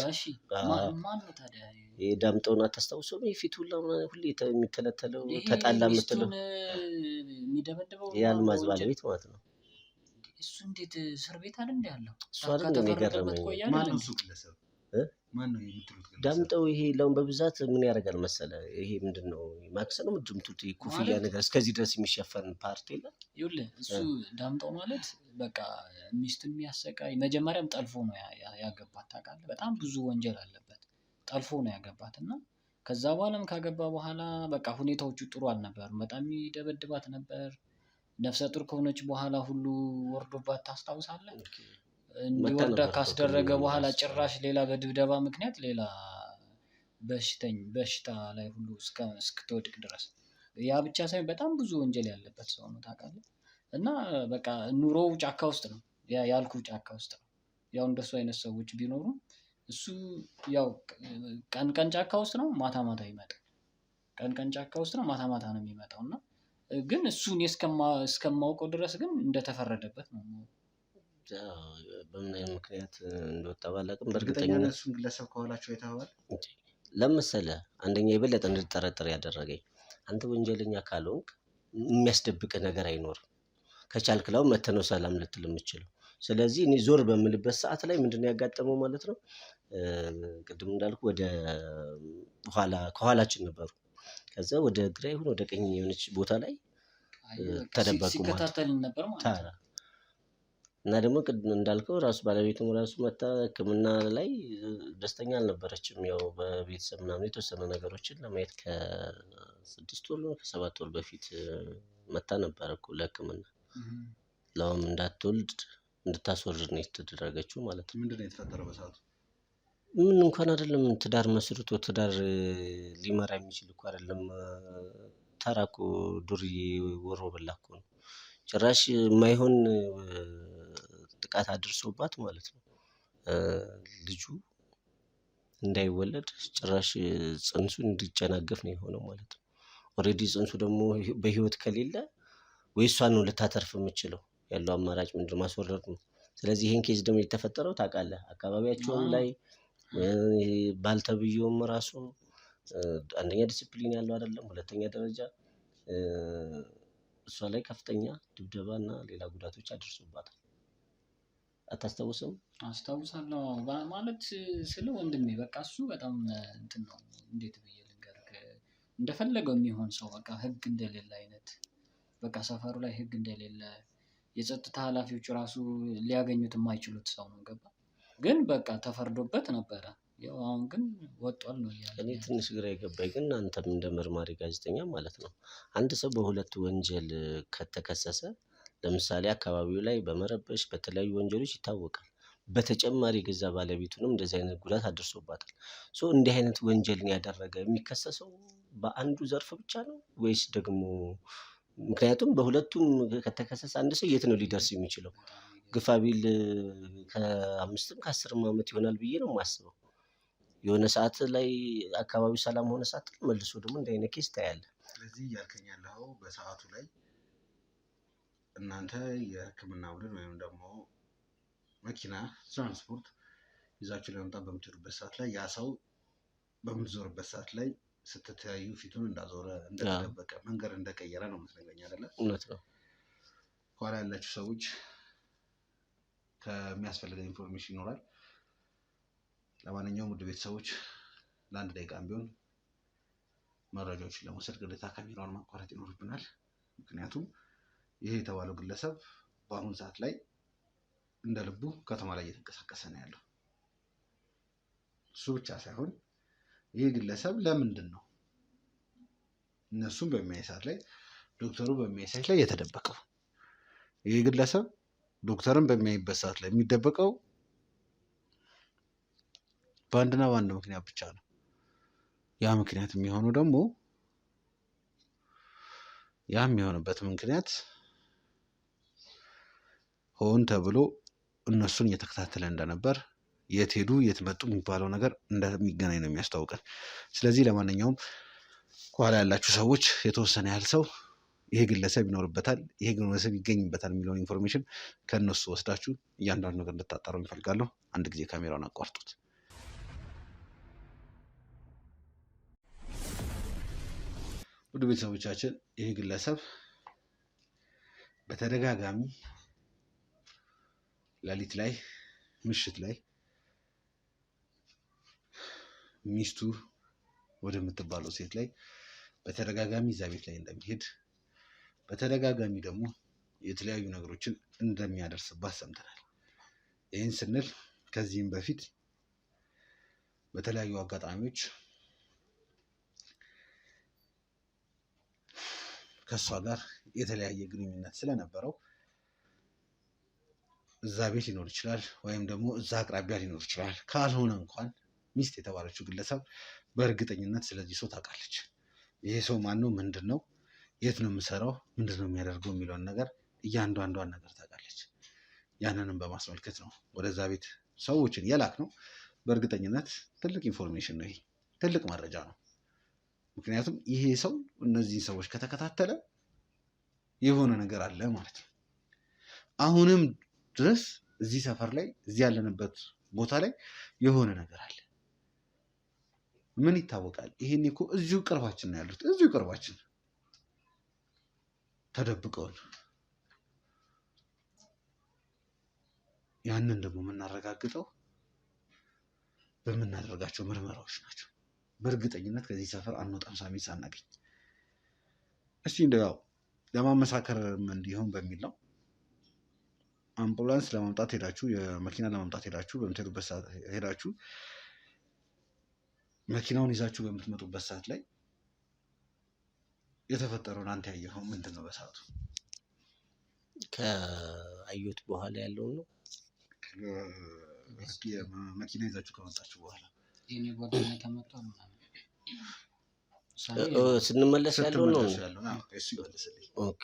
ማን ነው ታዲያ? ይሄ ዳምጠውን አታስታውሰውም? የፊቱ ሁሌ የሚተለተለው ተጣላ የምትለው የሚደበድበው የአልማዝ ባለቤት ማለት ነው። እሱ እንዴት እስር ቤት አለ እንዴ ያለው? እሱ አይደል እኔ ገረመኝ። ማን ነው እሱ ግለሰብ? ማን ነው የምትሉት ግለሰብ? ዳምጠው ይሄ ለውን በብዛት ምን ያደርጋል መሰለ ይሄ ምንድነው ማክስ ነው ምድምቱት ኮፍያ ነገር እስከዚህ ድረስ የሚሸፈን ፓርት የለም። ይኸውልህ እሱ ዳምጠው ማለት በቃ ሚስቱን የሚያሰቃይ መጀመሪያም ጠልፎ ነው ያገባት ታውቃለህ። በጣም ብዙ ወንጀል አለበት። ጠልፎ ነው ያገባት እና ከዛ በኋላም ካገባ በኋላ በቃ ሁኔታዎቹ ጥሩ አልነበሩም። በጣም ይደበድባት ነበር። ነፍሰ ጡር ከሆነች በኋላ ሁሉ ወርዶባት ታስታውሳለህ? እንዲወርዳ ካስደረገ በኋላ ጭራሽ ሌላ በድብደባ ምክንያት ሌላ በሽታ ላይ ሁሉ እስክትወድቅ ድረስ ያ ብቻ ሳይሆን በጣም ብዙ ወንጀል ያለበት ሰው ነው ታውቃለህ። እና በቃ ኑሮው ጫካ ውስጥ ነው ያልኩህ ጫካ ውስጥ ነው። ያው እንደሱ አይነት ሰዎች ቢኖሩ እሱ ያው ቀን ቀን ጫካ ውስጥ ነው፣ ማታ ማታ ይመጣል። ቀን ቀን ጫካ ውስጥ ነው፣ ማታ ማታ ነው የሚመጣው እና ግን እሱ እኔ እስከማውቀው ድረስ ግን እንደተፈረደበት ነው። በምን አይነት ምክንያት እንደወጣ ባላውቅም በእርግጠኛ እሱን ግለሰብ ከኋላቸው አይተኸዋል? ለምሳሌ አንደኛ የበለጠ እንድጠረጥር ያደረገኝ አንተ ወንጀለኛ ካልሆንክ የሚያስደብቅ ነገር አይኖርም። ከቻልክ ላው መተህ ነው ሰላም ልትል የምችለው። ስለዚህ እኔ ዞር በምልበት ሰዓት ላይ ምንድነው ያጋጠመው ማለት ነው። ቅድም እንዳልኩ ወደ ከኋላችን ነበሩ። ከዛ ወደ ግራ ይሁን ወደ ቀኝ የሆነች ቦታ ላይ ተደበቁ ማለት ሲከታተልን ነበር ማለት ነው። እና ደግሞ ቅድም እንዳልከው ራሱ ባለቤቱም ራሱ መታ ሕክምና ላይ ደስተኛ አልነበረችም። ያው በቤተሰብ ምናምን የተወሰኑ ነገሮችን ለማየት ከ6 ወር ነው ከ7 ወር በፊት መታ ነበር እኮ ለሕክምና ለውም እንዳትወልድ እንድታስወርድ ነው የተደረገችው ማለት ነው። ምንድነው የተፈጠረው በሰዓቱ? ምን እንኳን አይደለም ትዳር መስርቶ ትዳር ሊመራ የሚችል እኮ አይደለም። ተራ እኮ ዱርዬ ወሮ በላ እኮ ነው። ጭራሽ የማይሆን ጥቃት አድርሶባት ማለት ነው። ልጁ እንዳይወለድ ጭራሽ ጽንሱ እንዲጨናገፍ ነው የሆነው ማለት ነው። ኦልሬዲ ጽንሱ ደግሞ በህይወት ከሌለ ወይ እሷን ነው ልታተርፍ የምችለው። ያለው አማራጭ ምንድነው? ማስወረድ ነው። ስለዚህ ይሄን ኬዝ ደግሞ የተፈጠረው ታውቃለህ፣ አካባቢያቸውም ላይ ባልተብየውም ራሱ አንደኛ ዲሲፕሊን ያለው አይደለም፣ ሁለተኛ ደረጃ እሷ ላይ ከፍተኛ ድብደባ እና ሌላ ጉዳቶች አድርሶባታል። አታስታውስም? አስታውሳለሁ ማለት ስለ ወንድሜ በቃ እሱ በጣም እንትን ነው። እንዴት ብዬ ልንገርህ፣ እንደፈለገው የሚሆን ሰው በቃ ህግ እንደሌለ አይነት በቃ ሰፈሩ ላይ ህግ እንደሌለ የጸጥታ ኃላፊዎች ራሱ ሊያገኙት የማይችሉት ሰው ነው። ገባ ግን በቃ ተፈርዶበት ነበረ። ያው አሁን ግን ወጧል ነው ያለው። እኔ ትንሽ ግራ የገባኝ ግን አንተም እንደ መርማሪ ጋዜጠኛ ማለት ነው አንድ ሰው በሁለት ወንጀል ከተከሰሰ ለምሳሌ አካባቢው ላይ በመረበሽ በተለያዩ ወንጀሎች ይታወቃል። በተጨማሪ ገዛ ባለቤቱንም እንደዚህ አይነት ጉዳት አድርሶባታል። እንዲህ አይነት ወንጀልን ያደረገ የሚከሰሰው በአንዱ ዘርፍ ብቻ ነው ወይስ ደግሞ ምክንያቱም በሁለቱም ከተከሰሰ አንድ ሰው የት ነው ሊደርስ የሚችለው? ግፋ ቢል ከ5ም ከ10ም ዓመት ይሆናል ብዬ ነው የማስበው። የሆነ ሰዓት ላይ አካባቢው ሰላም ሆነ ሰዓት መልሶ ደግሞ እንዲህ አይነት ኬስ ታያለህ። ስለዚህ እያልከኝ ያለኸው በሰዓቱ ላይ እናንተ የሕክምና ቡድን ወይም ደግሞ መኪና ትራንስፖርት ይዛችሁ ለመምጣት በምትሄዱበት ሰዓት ላይ ያ ሰው በምትዞርበት ሰዓት ላይ ስትተያዩ ፊቱን እንዳዞረ እንደተደበቀ መንገድ እንደቀየረ ነው የምትነግረኝ አይደለ? እውነት ነው። ኋላ ያላችሁ ሰዎች ከሚያስፈልገን ኢንፎርሜሽን ይኖራል። ለማንኛውም ውድ ቤተሰቦች ለአንድ ደቂቃም ቢሆን መረጃዎችን ለመውሰድ ግዴታ ካሜራውን ማቋረጥ ይኖርብናል። ምክንያቱም ይሄ የተባለው ግለሰብ በአሁኑ ሰዓት ላይ እንደ ልቡ ከተማ ላይ እየተንቀሳቀሰ ነው ያለው። እሱ ብቻ ሳይሆን ይህ ግለሰብ ለምንድን ነው እነሱም በሚያይ ሰዓት ላይ ዶክተሩ በሚያይ ሰዓት ላይ የተደበቀው? ይህ ግለሰብ ዶክተርን በሚያይበት ሰዓት ላይ የሚደበቀው በአንድና በአንድ ምክንያት ብቻ ነው። ያ ምክንያት የሚሆነው ደግሞ የሚሆንበት ምክንያት ሆን ተብሎ እነሱን እየተከታተለ እንደነበር የት ሄዱ የት መጡ የሚባለው ነገር እንደሚገናኝ ነው የሚያስታውቀን። ስለዚህ ለማንኛውም ከኋላ ያላችሁ ሰዎች የተወሰነ ያህል ሰው ይሄ ግለሰብ ይኖርበታል፣ ይሄ ግለሰብ ይገኝበታል የሚለውን ኢንፎርሜሽን ከእነሱ ወስዳችሁ እያንዳንዱ ነገር እንድታጣሩ ይፈልጋለሁ። አንድ ጊዜ ካሜራውን አቋርጡት። ውድ ቤተሰቦቻችን ይሄ ግለሰብ በተደጋጋሚ ሌሊት ላይ ምሽት ላይ ሚስቱ ወደምትባለው ሴት ላይ በተደጋጋሚ እዛ ቤት ላይ እንደሚሄድ በተደጋጋሚ ደግሞ የተለያዩ ነገሮችን እንደሚያደርስባት ሰምተናል። ይህን ስንል ከዚህም በፊት በተለያዩ አጋጣሚዎች ከእሷ ጋር የተለያየ ግንኙነት ስለነበረው እዛ ቤት ሊኖር ይችላል፣ ወይም ደግሞ እዛ አቅራቢያ ሊኖር ይችላል። ካልሆነ እንኳን ሚስት የተባለችው ግለሰብ በእርግጠኝነት ስለዚህ ሰው ታውቃለች። ይሄ ሰው ማን ነው? ምንድን ነው? የት ነው የምሰራው? ምንድን ነው የሚያደርገው? የሚለውን ነገር እያንዳንዷን ነገር ታውቃለች። ያንንም በማስመልከት ነው ወደዛ ቤት ሰዎችን የላክ ነው። በእርግጠኝነት ትልቅ ኢንፎርሜሽን ነው፣ ይሄ ትልቅ መረጃ ነው። ምክንያቱም ይሄ ሰው እነዚህን ሰዎች ከተከታተለ የሆነ ነገር አለ ማለት ነው። አሁንም ድረስ እዚህ ሰፈር ላይ እዚህ ያለንበት ቦታ ላይ የሆነ ነገር አለ። ምን ይታወቃል? ይሄን እኮ እዚሁ ቅርባችን ነው ያሉት፣ እዚሁ ቅርባችን ተደብቀውን። ያንን ደግሞ የምናረጋግጠው በምናደርጋቸው ምርመራዎች ናቸው። በእርግጠኝነት ከዚህ ሰፈር አንወጣም ሳሚ ሳናገኝ። እስቲ እንደው ያው ለማመሳከርም እንዲሆን በሚል ነው አምቡላንስ ለማምጣት ሄዳችሁ፣ የመኪና ለማምጣት ሄዳችሁ፣ በምትሄዱበት ሰዓት ሄዳችሁ መኪናውን ይዛችሁ በምትመጡበት ሰዓት ላይ የተፈጠረውን አንተ ያየኸው ምንድን ነው? በሰዓቱ ከአየሁት በኋላ ያለውን ነው። መኪና ይዛችሁ ከመጣችሁ በኋላ የኔ ጓደኛ ተመቷል ምናምን ስንመለስ ያለው ነው። እሱ ይመልስልኝ። ኦኬ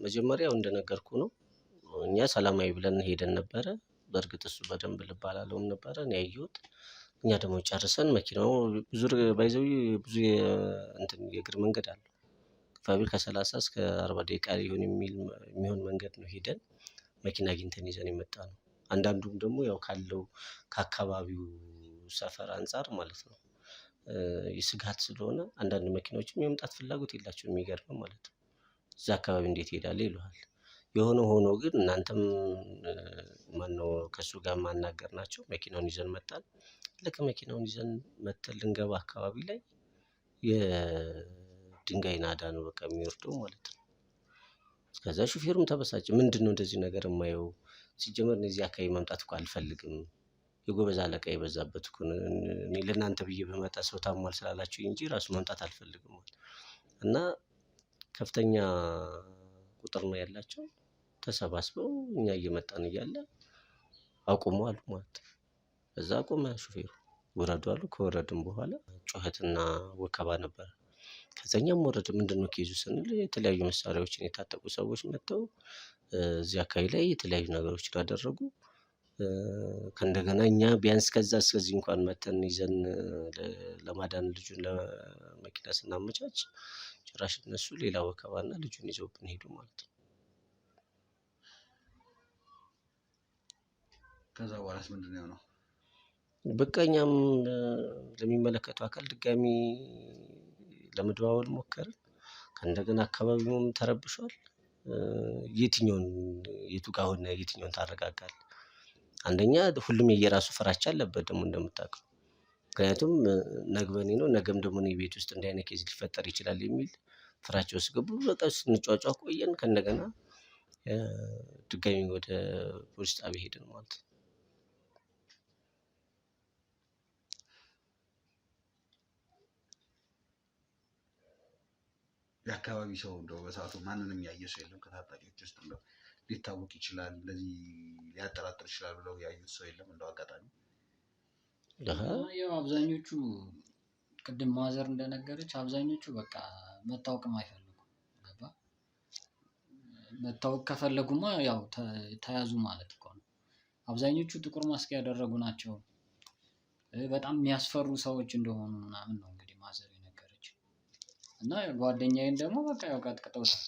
መጀመሪያው እንደነገርኩ ነው። እኛ ሰላማዊ ብለን ሄደን ነበረ። በእርግጥ እሱ በደንብ ልብ አላለውም ነበረ፣ እኔ ያየሁት። እኛ ደግሞ ጨርሰን መኪናው ብዙ ባይዘው ብዙ እንትን የእግር መንገድ አለው። ፋቢል ከ30 እስከ 40 ደቂቃ የሚሆን መንገድ ነው ሄደን መኪና አግኝተን ይዘን የመጣ ነው። አንዳንዱም ደግሞ ያው ካለው ከአካባቢው ሰፈር አንጻር ማለት ነው የስጋት ስለሆነ አንዳንድ መኪናዎችም የመምጣት ፍላጎት የላቸውም። የሚገርም ማለት ነው። እዛ አካባቢ እንዴት ሄዳለ ይሉሃል። የሆነ ሆኖ ግን እናንተም ማነው ከሱ ጋር ማናገር ናቸው። መኪናውን ይዘን መጣን። ልክ መኪናውን ይዘን መተን ልንገባ አካባቢ ላይ የድንጋይ ናዳ ነው በቃ የሚወርደው ማለት ነው። ከዛ ሹፌሩም ተበሳጨ። ምንድነው እንደዚህ ነገር የማየው? ሲጀመር እነዚህ አካባቢ መምጣት እኮ አልፈልግም። የጎበዝ አለቃ የበዛበት እኮ እኔ ለእናንተ ብዬ በመጣ ሰው ታሟል ስላላችሁ እንጂ ራሱ መምጣት አልፈልግም እና ከፍተኛ ቁጥር ነው ያላቸው። ተሰባስበው እኛ እየመጣን እያለ አቁመው አሉ ማለት ነው። እዛ ቆመ ሹፌሩ። ወረዱ አሉ። ከወረድን በኋላ ጩኸትና ወከባ ነበር። ከዛኛም ወረድ። ምንድነው ኬዙ ስንል የተለያዩ መሳሪያዎችን የታጠቁ ሰዎች መጥተው እዚህ አካባቢ ላይ የተለያዩ ነገሮችን አደረጉ። ከእንደገና እኛ ቢያንስ ከዛ እስከዚህ እንኳን መተን ይዘን ለማዳን ልጁን ለመኪና ስናመቻች ጭራሽ እነሱ ሌላ ወከባና ልጁን ይዘውብን ሄዱ ማለት ነው። ከዛ በኋላስ ምንድን ነው የሆነው? በቃ እኛም ለሚመለከተው አካል ድጋሚ ለመደዋወል ሞከርን። ከእንደገና አካባቢውም ተረብሿል። የቱ ጋር ሆነ የትኛውን ታረጋጋለህ? አንደኛ ሁሉም የየራሱ ፍራቻ አለበት ደግሞ እንደምታውቀው። ምክንያቱም ነግበኔ ነው ነገም ደግሞ እኔ ቤት ውስጥ እንዲህ አይነት ኬዝ ሊፈጠር ይችላል የሚል ፍራቻ ውስጥ ገቡ። በቃ ስንጫጫ ቆየን። ከእንደገና ድጋሚ ወደ ፖሊስ ጣቢያ ሄድን ማለት ነው። የአካባቢ ሰው እንደው በሰዓቱ ማንንም ያየ ሰው የለም? ከታጣቂዎች ውስጥ እንደው ሊታወቅ ይችላል እንደዚህ ሊያጠራጥር ይችላል ብለው ያዩት ሰው የለም? እንደው አጋጣሚ ያው አብዛኞቹ ቅድም ማዘር እንደነገረች አብዛኞቹ በቃ መታወቅም አይፈልጉም። ገባ? መታወቅ ከፈለጉማ ያው ተያዙ ማለት እኮ ነው። አብዛኞቹ ጥቁር ማስክ ያደረጉ ናቸው። በጣም የሚያስፈሩ ሰዎች እንደሆኑ ምናምን ነው እንግዲህ ማዘር የነገረች እና ጓደኛዬን ደግሞ በቃ ያው ቀጥቅጠውታል።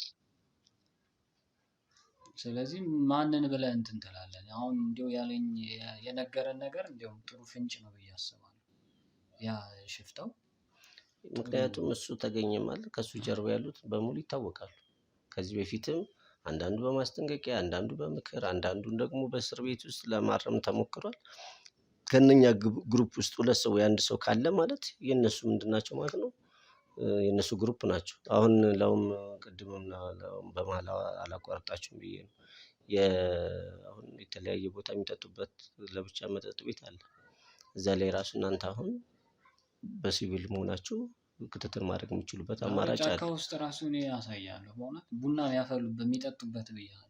ስለዚህ ማንን ብለህ እንትን ትላለህ? አሁን እንዲያው ያለኝ የነገረን ነገር እንዲያው ጥሩ ፍንጭ ነው ብዬ አስባለሁ። ያ ሽፍታው ምክንያቱም እሱ ተገኘ ማለት ከሱ ጀርባ ያሉት በሙሉ ይታወቃሉ። ከዚህ በፊትም አንዳንዱ በማስጠንቀቂያ፣ አንዳንዱ በምክር፣ አንዳንዱን ደግሞ በእስር ቤት ውስጥ ለማረም ተሞክሯል። ከነኛ ግሩፕ ውስጥ ሁለት ሰው ወይ አንድ ሰው ካለ ማለት የነሱ ምንድናቸው ማለት ነው? የነሱ ግሩፕ ናቸው። አሁን ለውም ቅድምም በመሀል አላቋረጣችሁም ብዬ ነው። አሁን የተለያየ ቦታ የሚጠጡበት ለብቻ መጠጥ ቤት አለ። እዛ ላይ ራሱ እናንተ አሁን በሲቪል መሆናችሁ ክትትል ማድረግ የሚችሉበት አማራጭ አለ። ጫካ ውስጥ ራሱ እኔ ያሳያለሁ። በእውነት ቡና ያፈሉበት የሚጠጡበት ብያለሁ።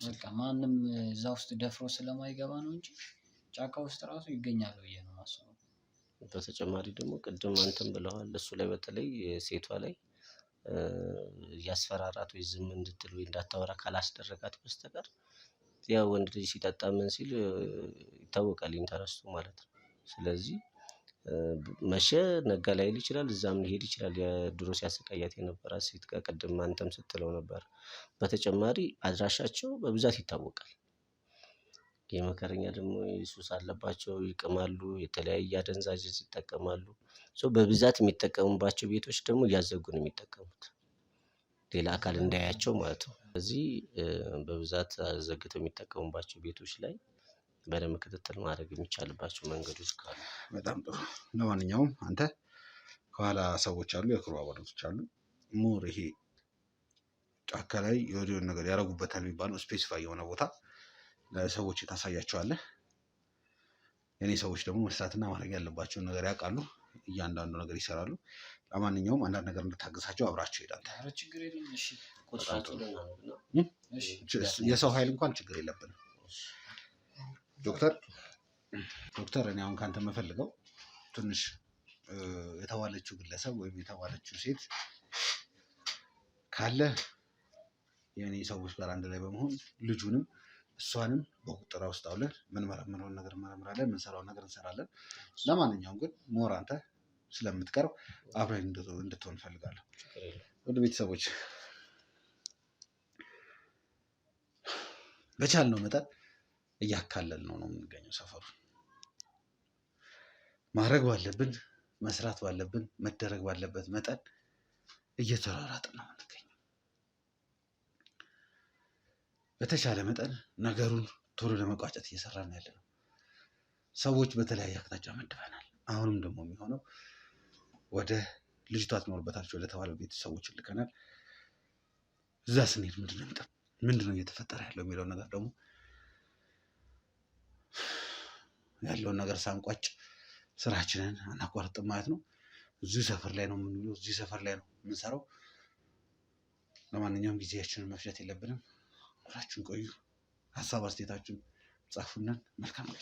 በቃ ማንም እዛ ውስጥ ደፍሮ ስለማይገባ ነው እንጂ ጫካ ውስጥ ራሱ ይገኛሉ ብዬ ነው የማስበው። በተጨማሪ ደግሞ ቅድም አንተም ብለዋል። እሱ ላይ በተለይ ሴቷ ላይ ያስፈራራት ወይ ዝም እንድትል ወይ እንዳታወራ ካላስደረጋት በስተቀር ያው ወንድ ልጅ ሲጠጣ ምን ሲል ይታወቃል ኢንተረስቱ ማለት ነው። ስለዚህ መሸ ነጋ ላይል ይችላል እዛም ሊሄድ ይችላል። የድሮ ሲያሰቃያት የነበራት ሴት ጋር ቅድም አንተም ስትለው ነበር። በተጨማሪ አድራሻቸው በብዛት ይታወቃል። የመከረኛ ደግሞ ሱስ አለባቸው፣ ይቅማሉ፣ የተለያየ አደንዛዥ እፅ ይጠቀማሉ። በብዛት የሚጠቀሙባቸው ቤቶች ደግሞ እያዘጉ ነው የሚጠቀሙት ሌላ አካል እንዳያያቸው ማለት ነው። ስለዚህ በብዛት ዘግተው የሚጠቀሙባቸው ቤቶች ላይ በደንብ ክትትል ማድረግ የሚቻልባቸው መንገዶች ካሉ በጣም ጥሩ። ለማንኛውም አንተ ከኋላ ሰዎች አሉ፣ የክሩ አባላቶች አሉ። ሞር ይሄ ጫካ ላይ የሆነ ነገር ያደርጉበታል የሚባለው ስፔሲፋይ የሆነ ቦታ ለሰዎች ታሳያቸዋለህ። የኔ ሰዎች ደግሞ መስራትና ማድረግ ያለባቸውን ነገር ያውቃሉ። እያንዳንዱ ነገር ይሰራሉ። ለማንኛውም አንዳንድ ነገር እንድታገሳቸው አብራቸው ይሄዳል። ችግር የለም። እሺ የሰው ኃይል እንኳን ችግር የለብንም። ዶክተር እኔ አሁን ካንተ የምፈልገው ትንሽ የተባለችው ግለሰብ ወይም የተባለችው ሴት ካለ የኔ ሰዎች ጋር አንድ ላይ በመሆን ልጁንም እሷንም በቁጥጥር ውስጥ አውለን ምንመረምረውን ነገር እንመረምራለን፣ የምንሰራውን ነገር እንሰራለን። ለማንኛውም ግን ሞር አንተ ስለምትቀርብ አብረን እንድትሆን እፈልጋለሁ። ወደ ቤተሰቦች በቻልነው መጠን እያካለል ነው የምንገኘው። ሰፈሩ ማድረግ ባለብን መስራት ባለብን መደረግ ባለበት መጠን እየተሯሯጥን ነው የምንገኘው። በተቻለ መጠን ነገሩን ቶሎ ለመቋጨት እየሰራን ያለ ነው። ሰዎች በተለያየ አቅጣጫ መድበናል። አሁንም ደግሞ የሚሆነው ወደ ልጅቷ ትኖርበታለች ወደ ተባለው ቤተሰቦች ልከናል። እዛ ስንሄድ ምንድነው እየተፈጠረ ያለው የሚለውን ነገር ደግሞ ያለውን ነገር ሳንቋጭ ስራችንን አናቋርጥም ማለት ነው። እዚሁ ሰፈር ላይ ነው የምንውለው፣ እዚሁ ሰፈር ላይ ነው የምንሰራው። ለማንኛውም ጊዜያችንን መፍጀት የለብንም። አብራችሁን ቆዩ። ሀሳብ አስተያየታችሁን ጻፉልን። መልካም ቆይታ